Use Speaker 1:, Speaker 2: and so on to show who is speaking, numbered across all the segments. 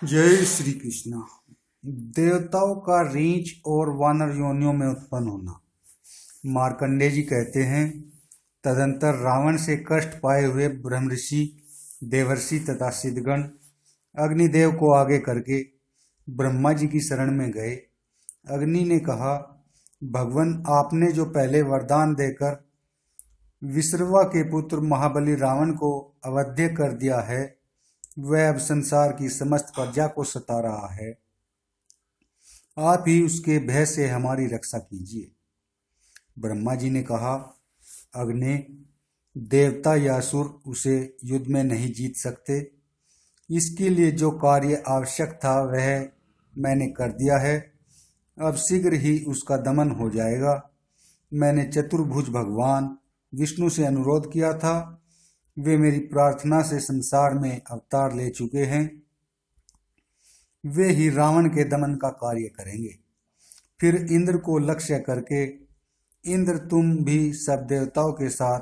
Speaker 1: जय श्री कृष्णा। देवताओं का रीछ और वानर योनियों में उत्पन्न होना। मार्कंडेय जी कहते हैं, तदंतर रावण से कष्ट पाए हुए ब्रह्मऋषि, देवर्षि तथा सिद्धगण अग्निदेव को आगे करके ब्रह्मा जी की शरण में गए। अग्नि ने कहा, भगवान, आपने जो पहले वरदान देकर विश्रवा के पुत्र महाबली रावण को अवध्य कर दिया है, वह अब संसार की समस्त प्रजा को सता रहा है। आप ही उसके भय से हमारी रक्षा कीजिए। ब्रह्मा जी ने कहा, अग्नि, देवता या असुर उसे युद्ध में नहीं जीत सकते। इसके लिए जो कार्य आवश्यक था वह मैंने कर दिया है। अब शीघ्र ही उसका दमन हो जाएगा। मैंने चतुर्भुज भगवान विष्णु से अनुरोध किया था, वे मेरी प्रार्थना से संसार में अवतार ले चुके हैं। वे ही रावण के दमन का कार्य करेंगे। फिर इंद्र को लक्ष्य करके, इंद्र, तुम भी सब देवताओं के साथ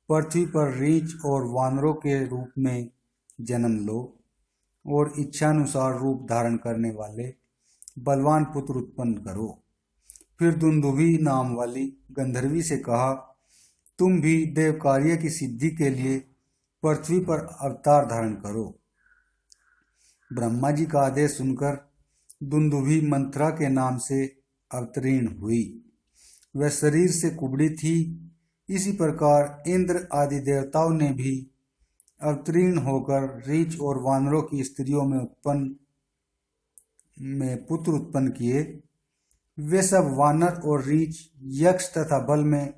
Speaker 1: पृथ्वी पर रीछ और वानरों के रूप में जन्म लो और इच्छानुसार रूप धारण करने वाले बलवान पुत्र उत्पन्न करो। फिर दुंदुभी नाम वाली गंधर्वी से कहा, तुम भी देव कार्य की सिद्धि के लिए पृथ्वी पर अवतार धारण करो। ब्रह्मा जी का आदेश सुनकर दुंदुभी मंत्रा के नाम से अवतीर्ण हुई। वह शरीर से कुबड़ी थी। इसी प्रकार इंद्र आदि देवताओं ने भी अवतीर्ण होकर रीछ और वानरों की स्त्रियों में पुत्र उत्पन्न किए। वे सब वानर और रीछ, यक्ष तथा बल में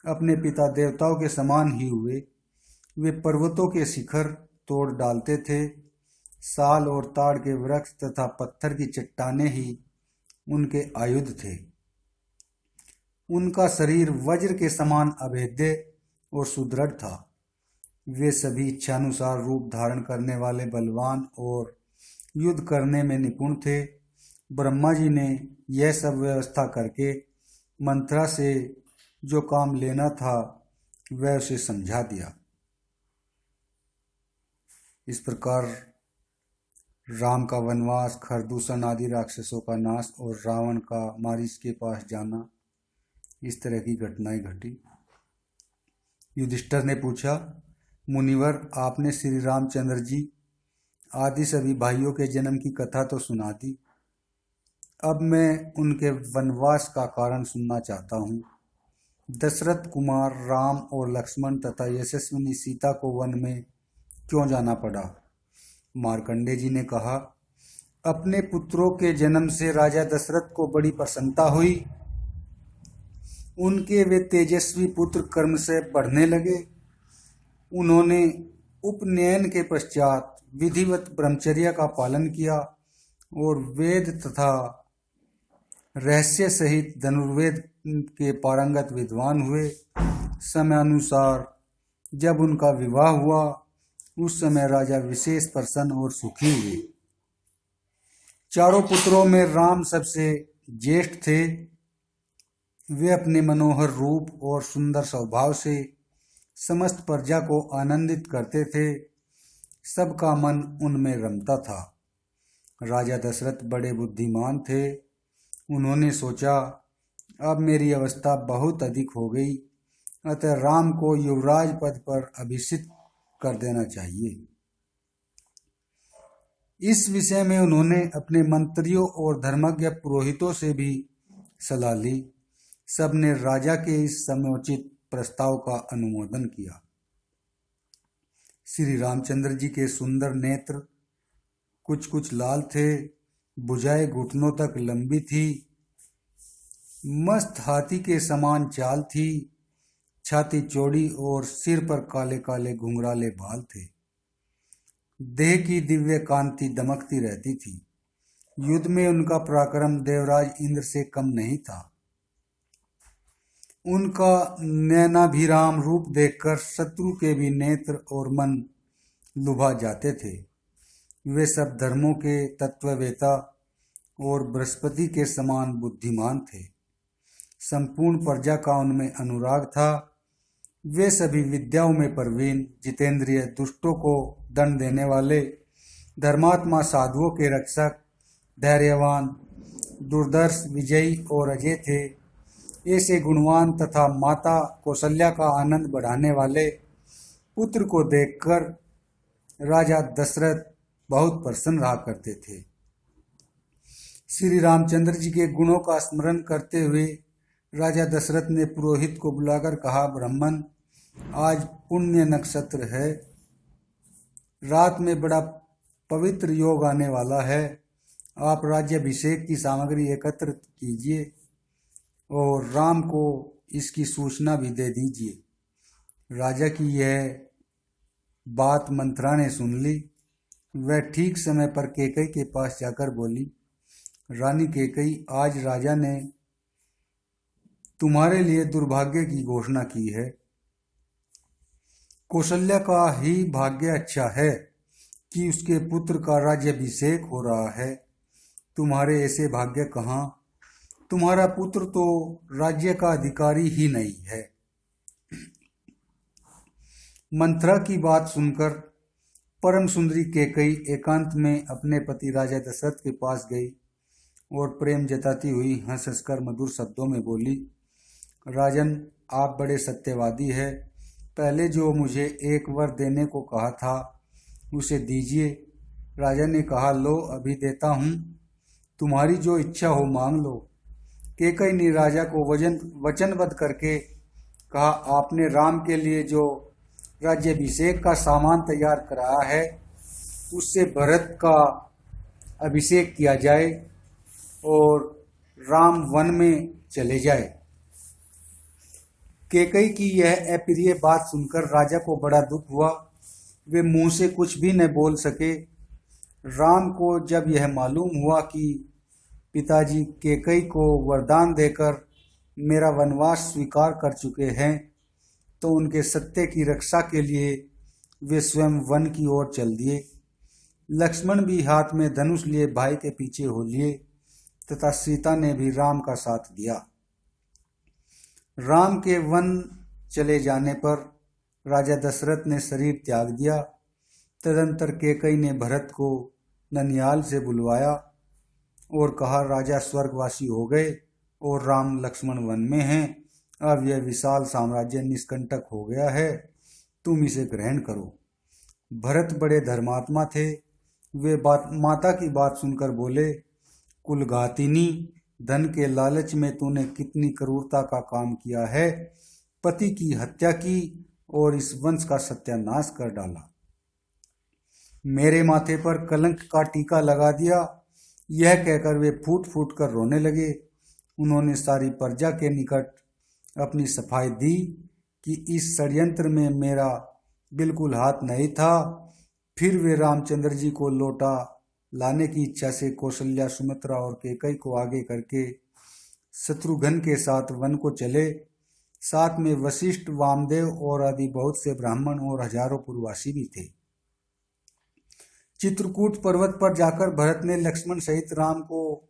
Speaker 1: अपने पिता देवताओं के समान ही हुए। वे पर्वतों के शिखर तोड़ डालते थे। साल और ताड़ के वृक्ष तथा पत्थर की चट्टानें ही उनके आयुध थे। उनका शरीर वज्र के समान अभेद्य और सुदृढ़ था। वे सभी इच्छानुसार रूप धारण करने वाले बलवान और युद्ध करने में निपुण थे। ब्रह्मा जी ने यह सब व्यवस्था करके मंत्रा से जो काम लेना था वह उसे समझा दिया। इस प्रकार राम का वनवास, खरदूषण आदि राक्षसों का नाश और रावण का मारीच के पास जाना, इस तरह की घटनाएं घटी। युधिष्ठिर ने पूछा, मुनिवर, आपने श्री रामचंद्र जी आदि सभी भाइयों के जन्म की कथा तो सुना दी। अब मैं उनके वनवास का कारण सुनना चाहता हूँ। दशरथ कुमार राम और लक्ष्मण तथा यशस्विनी सीता को वन में क्यों जाना पड़ा? मार्कंडेय जी ने कहा, अपने पुत्रों के जन्म से राजा दशरथ को बड़ी प्रसन्नता हुई। उनके वे तेजस्वी पुत्र कर्म से बढ़ने लगे। उन्होंने उपनयन के पश्चात विधिवत ब्रह्मचर्य का पालन किया और वेद तथा रहस्य सहित धनुर्वेद के पारंगत विद्वान हुए। समयानुसार जब उनका विवाह हुआ, उस समय राजा विशेष प्रसन्न और सुखी हुए। चारों पुत्रों में राम सबसे ज्येष्ठ थे। वे अपने मनोहर रूप और सुंदर स्वभाव से समस्त प्रजा को आनंदित करते थे। सबका मन उनमें रमता था। राजा दशरथ बड़े बुद्धिमान थे। उन्होंने सोचा, अब मेरी अवस्था बहुत अधिक हो गई, अतः राम को युवराज पद पर अभिषिक्त कर देना चाहिए। इस विषय में उन्होंने अपने मंत्रियों और धर्मज्ञ पुरोहितों से भी सलाह ली। सबने राजा के इस समयोचित प्रस्ताव का अनुमोदन किया। श्री रामचंद्र जी के सुंदर नेत्र कुछ कुछ लाल थे, भुजाएं घुटनों तक लंबी थी, मस्त हाथी के समान चाल थी, छाती चौड़ी और सिर पर काले काले घुंघराले बाल थे। देह की दिव्य कांति दमकती रहती थी। युद्ध में उनका पराक्रम देवराज इंद्र से कम नहीं था। उनका नयनाभिराम रूप देखकर शत्रु के भी नेत्र और मन लुभा जाते थे। वे सब धर्मों के तत्ववेता और बृहस्पति के समान बुद्धिमान थे। संपूर्ण प्रजा का उनमें अनुराग था। वे सभी विद्याओं में प्रवीण, जितेंद्रिय, दुष्टों को दंड देने वाले, धर्मात्मा साधुओं के रक्षक, धैर्यवान, दुर्धर्ष, विजयी और अजय थे। ऐसे गुणवान तथा माता कौशल्या का आनंद बढ़ाने वाले पुत्र को देखकर राजा दशरथ बहुत प्रसन्न रहा करते थे। श्री रामचंद्र जी के गुणों का स्मरण करते हुए राजा दशरथ ने पुरोहित को बुलाकर कहा, ब्राह्मण, आज पुण्य नक्षत्र है, रात में बड़ा पवित्र योग आने वाला है। आप राज्याभिषेक की सामग्री एकत्र कीजिए और राम को इसकी सूचना भी दे दीजिए। राजा की यह बात मंत्रा ने सुन ली। वह ठीक समय पर कैकई के पास जाकर बोली, रानी कैकई, आज राजा ने तुम्हारे लिए दुर्भाग्य की घोषणा की है। कौशल्या का ही भाग्य अच्छा है कि उसके पुत्र का राज्याभिषेक हो रहा है। तुम्हारे ऐसे भाग्य कहाँ? तुम्हारा पुत्र तो राज्य का अधिकारी ही नहीं है। मंत्रा की बात सुनकर परम सुंदरी कैकई एकांत में अपने पति राजा दशरथ के पास गई और प्रेम जताती हुई हंस हंसकर मधुर शब्दों में बोली, राजन, आप बड़े सत्यवादी हैं। पहले जो मुझे एक वर देने को कहा था उसे दीजिए। राजा ने कहा, लो अभी देता हूँ, तुम्हारी जो इच्छा हो मांग लो। कैकई ने राजा को वचनबद्ध करके कहा, आपने राम के लिए जो राज्याभिषेक का सामान तैयार कराया है उससे भरत का अभिषेक किया जाए और राम वन में चले जाए। कैकई की यह अप्रिय बात सुनकर राजा को बड़ा दुख हुआ। वे मुंह से कुछ भी न बोल सके। राम को जब यह मालूम हुआ कि पिताजी कैकई को वरदान देकर मेरा वनवास स्वीकार कर चुके हैं, तो उनके सत्य की रक्षा के लिए वे स्वयं वन की ओर चल दिए। लक्ष्मण भी हाथ में धनुष लिए भाई के पीछे हो लिए तथा सीता ने भी राम का साथ दिया। राम के वन चले जाने पर राजा दशरथ ने शरीर त्याग दिया। तदंतर कैकई ने भरत को ननिहाल से बुलवाया और कहा, राजा स्वर्गवासी हो गए और राम लक्ष्मण वन में हैं। अब यह विशाल साम्राज्य निष्कंटक हो गया है, तुम इसे ग्रहण करो। भरत बड़े धर्मात्मा थे। वे माता की बात सुनकर बोले, कुलघातिनी, धन के लालच में तूने कितनी क्रूरता का काम किया है। पति की हत्या की और इस वंश का सत्यानाश कर डाला। मेरे माथे पर कलंक का टीका लगा दिया। यह कहकर वे फूट फूट कर रोने लगे। उन्होंने सारी प्रजा के निकट अपनी सफाई दी कि इस षड्यंत्र में मेरा बिल्कुल हाथ नहीं था। फिर वे रामचंद्र जी को लौटा लाने की इच्छा से कौशल्या, सुमित्रा और कैकई को आगे करके शत्रुघ्न के साथ वन को चले। साथ में वशिष्ठ, वामदेव और आदि बहुत से ब्राह्मण और हजारों पुरवासी भी थे। चित्रकूट पर्वत पर जाकर भरत ने लक्ष्मण सहित राम को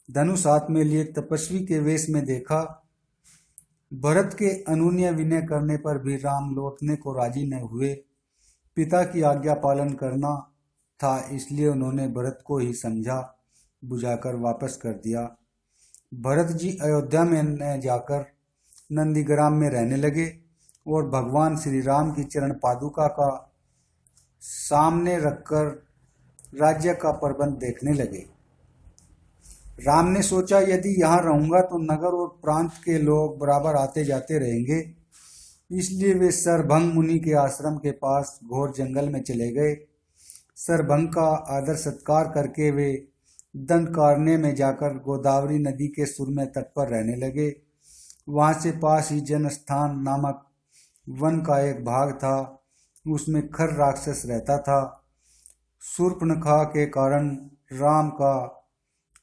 Speaker 1: धनुष हाथ में लिए तपस्वी के वेश में देखा। भरत के अनुनय विनय करने पर भी राम लौटने को राजी न हुए। पिता की आज्ञा पालन करना था, इसलिए उन्होंने भरत को ही समझा बुझाकर वापस कर दिया। भरत जी अयोध्या में न जाकर नंदीग्राम में रहने लगे और भगवान श्री राम की चरण पादुका का सामने रखकर राज्य का प्रबंध देखने लगे। राम ने सोचा, यदि यहाँ रहूंगा तो नगर और प्रांत के लोग बराबर आते जाते रहेंगे। इसलिए वे सरभंग मुनि के आश्रम के पास घोर जंगल में चले गए। सरभंग का आदर सत्कार करके वे दंडकारण्य में जाकर गोदावरी नदी के सुरम्य तट पर रहने लगे। वहाँ से पास ही जनस्थान नामक वन का एक भाग था। उसमें खर राक्षस रहता था। शूर्पणखा के कारण राम का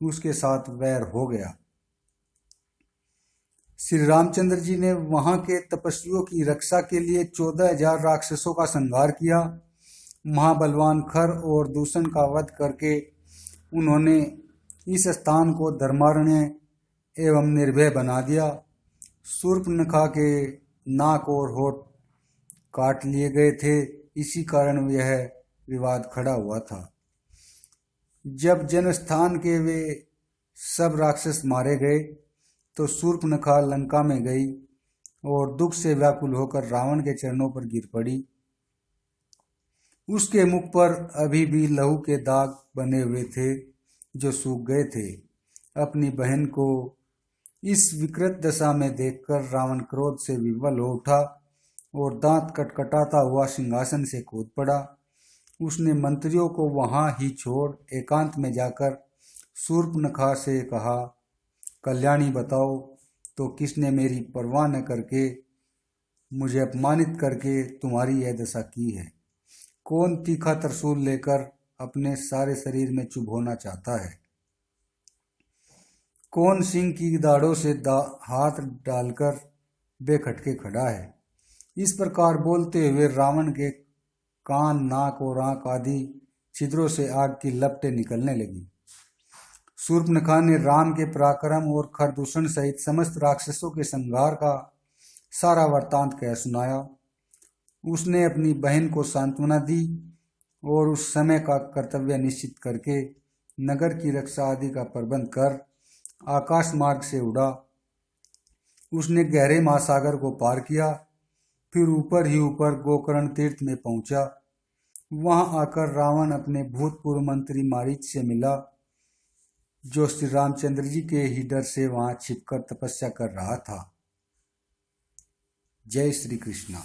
Speaker 1: उसके साथ वैर हो गया। श्री रामचंद्र जी ने वहां के तपस्वियों की रक्षा के लिए 14,000 राक्षसों का संहार किया। महाबलवान खर और दूषण का वध करके उन्होंने इस स्थान को धर्मारण्य एवं निर्भय बना दिया। शूर्पणखा के नाक और होठ काट लिए गए थे, इसी कारण यह विवाद खड़ा हुआ था। जब जन्मस्थान के वे सब राक्षस मारे गए तो शूर्पणखा लंका में गई और दुख से व्याकुल होकर रावण के चरणों पर गिर पड़ी। उसके मुख पर अभी भी लहू के दाग बने हुए थे जो सूख गए थे। अपनी बहन को इस विकृत दशा में देखकर रावण क्रोध से विवल हो उठा और दांत कटकटाता हुआ सिंहासन से कूद पड़ा। उसने मंत्रियों को वहां ही छोड़ एकांत में जाकर शूर्पणखा से कहा, कल्याणी बताओ तो किसने मेरी परवाह न करके मुझे अपमानित करके तुम्हारी यह दशा की है? कौन तीखा त्रिशूल लेकर अपने सारे शरीर में चुभोना चाहता है? कौन सिंह की दाढ़ों से हाथ डालकर बेखटके खड़ा है? इस प्रकार बोलते हुए रावण के कान, नाक और आंख आदि छिद्रों से आग की लपटें निकलने लगी। शूर्पणखा ने राम के पराक्रम और खरदूषण सहित समस्त राक्षसों के संहार का सारा वृत्तांत कह सुनाया। उसने अपनी बहन को सांत्वना दी और उस समय का कर्तव्य निश्चित करके नगर की रक्षा आदि का प्रबंध कर आकाश मार्ग से उड़ा। उसने गहरे महासागर को पार किया, फिर ऊपर ही ऊपर गोकर्ण तीर्थ में पहुंचा। वहां आकर रावण अपने भूतपूर्व मंत्री मारीच से मिला, जो श्री रामचंद्र जी के ही डर से वहां छिपकर तपस्या कर रहा था। जय श्री कृष्णा।